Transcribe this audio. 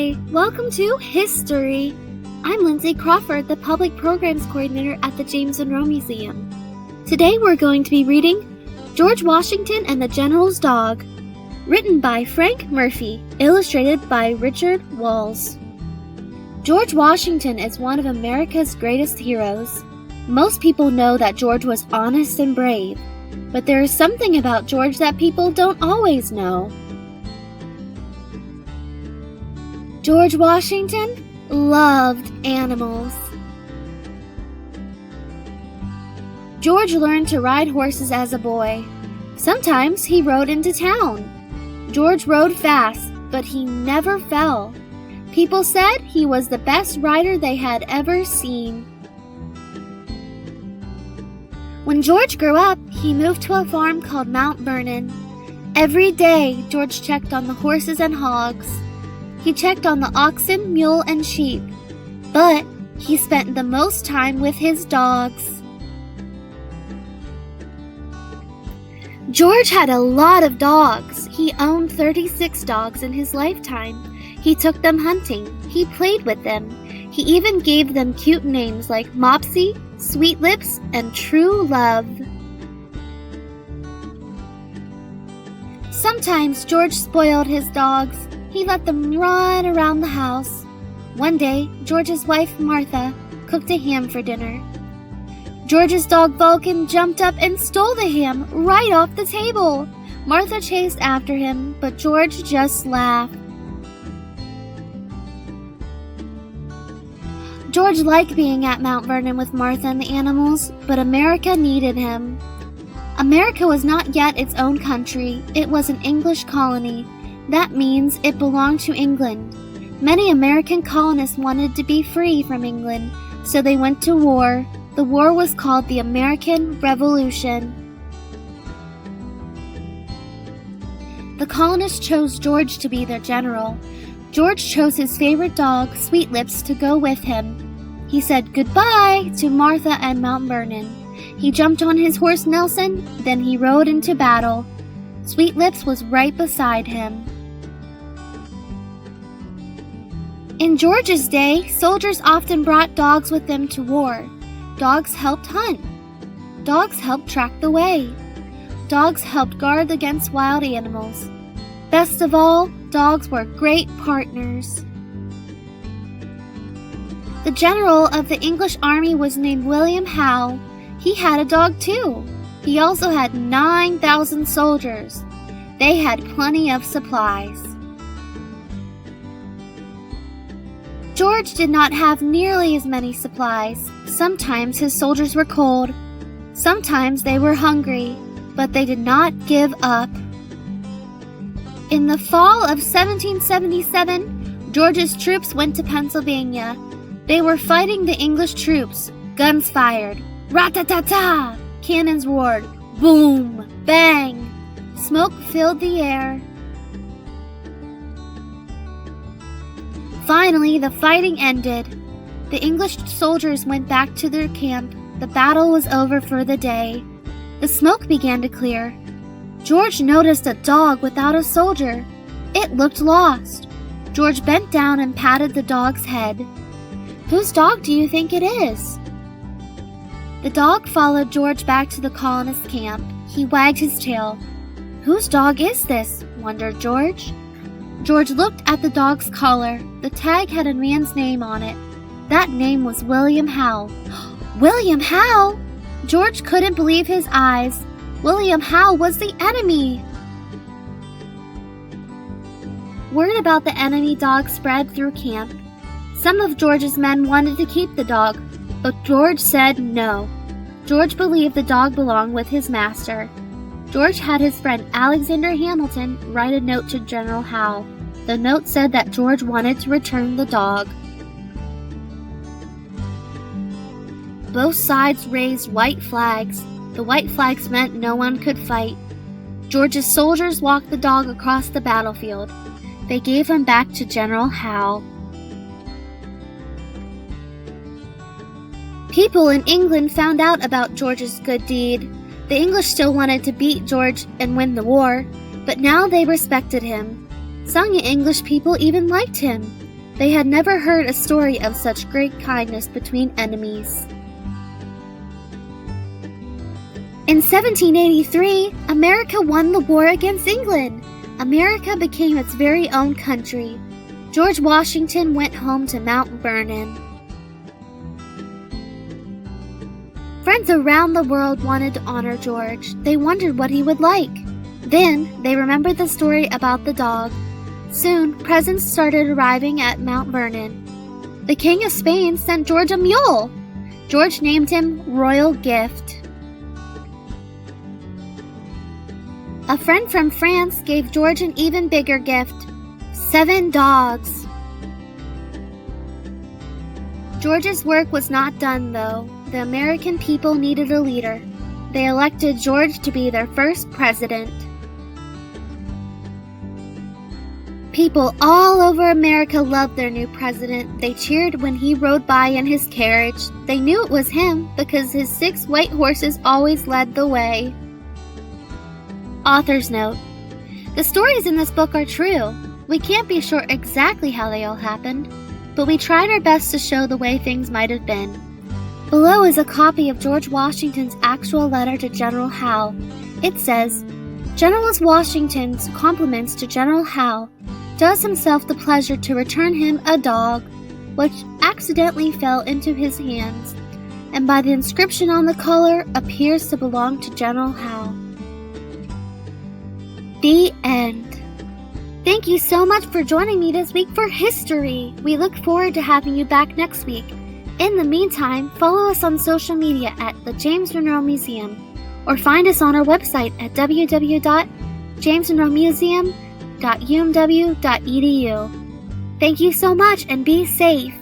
Hi, welcome to History. I'm Lindsay Crawford, the Public Programs Coordinator at the James Monroe Museum. Today we're going to be reading George Washington and the General's Dog, written by Frank Murphy, illustrated by Richard Walz. George Washington is one of America's greatest heroes. Most people know that George was honest and brave, but there is something about George that people don't always know. George Washington loved animals. George learned to ride horses as a boy. Sometimes he rode into town. George rode fast, but he never fell. People said he was the best rider they had ever seen. When George grew up, he moved to a farm called Mount Vernon. Every day, George checked on the horses and hogs. He checked on the oxen, mule, and sheep, but he spent the most time with his dogs. George had a lot of dogs. He owned 36 dogs in his lifetime. He took them hunting. He played with them. He even gave them cute names like Mopsy, Sweetlips, and True Love. Sometimes George spoiled his dogs. He let them run around the house. One day, George's wife, Martha, cooked a ham for dinner. George's dog, Vulcan, jumped up and stole the ham right off the table. Martha chased after him, but George just laughed. George liked being at Mount Vernon with Martha and the animals, but America needed him. America was not yet its own country. It was an English colony. That means it belonged to England. Many American colonists wanted to be free from England, so they went to war. The war was called the American Revolution. The colonists chose George to be their general. George chose his favorite dog, Sweetlips, to go with him. He said goodbye to Martha and Mount Vernon. He jumped on his horse Nelson, then he rode into battle. Sweetlips was right beside him. In George's day, soldiers often brought dogs with them to war. Dogs helped hunt. Dogs helped track the way. Dogs helped guard against wild animals. Best of all, dogs were great partners. The general of the English army was named William Howe. He had a dog too. He also had 9,000 soldiers. They had plenty of supplies. George did not have nearly as many supplies. Sometimes his soldiers were cold. Sometimes they were hungry, but they did not give up. In the fall of 1777, George's troops went to Pennsylvania. They were fighting the English troops. Guns fired. Rat-ta-ta-ta! Cannons roared. Boom! Bang! Smoke filled the air. Finally, the fighting ended. The English soldiers went back to their camp. The battle was over for the day. The smoke began to clear. George noticed a dog without a soldier. It looked lost. George bent down and patted the dog's head. Whose dog do you think it is? The dog followed George back to the colonist camp. He wagged his tail. Whose dog is this? Wondered George. George looked at the dog's collar. The tag had a man's name on it. That name was William Howe. William Howe! George couldn't believe his eyes. William Howe was the enemy! Word about the enemy dog spread through camp. Some of George's men wanted to keep the dog, but George said no. George believed the dog belonged with his master. George had his friend Alexander Hamilton write a note to General Howe. The note said that George wanted to return the dog. Both sides raised white flags. The white flags meant no one could fight. George's soldiers walked the dog across the battlefield. They gave him back to General Howe. People in England found out about George's good deed. The English still wanted to beat George and win the war, but now they respected him. Some English people even liked him. They had never heard a story of such great kindness between enemies. In 1783, America won the war against England. America became its very own country. George Washington went home to Mount Vernon. Friends around the world wanted to honor George. They wondered what he would like. Then, they remembered the story about the dog. Soon, presents started arriving at Mount Vernon. The King of Spain sent George a mule. George named him Royal Gift. A friend from France gave George an even bigger gift: 7 dogs. George's work was not done, though. The American people needed a leader. They elected George to be their first president. People all over America loved their new president. They cheered when he rode by in his carriage. They knew it was him because his 6 white horses always led the way. Author's note: the stories in this book are true. We can't be sure exactly how they all happened, but we tried our best to show the way things might have been. Below is a copy of George Washington's actual letter to General Howe. It says, "General Washington's compliments to General Howe does himself the pleasure to return him a dog, which accidentally fell into his hands, and by the inscription on the collar appears to belong to General Howe." The end. Thank you so much for joining me this week for history. We look forward to having you back next week. In the meantime, follow us on social media at the James Monroe Museum, or find us on our website at www.jamesmonroemuseum.umw.edu. Thank you so much and be safe.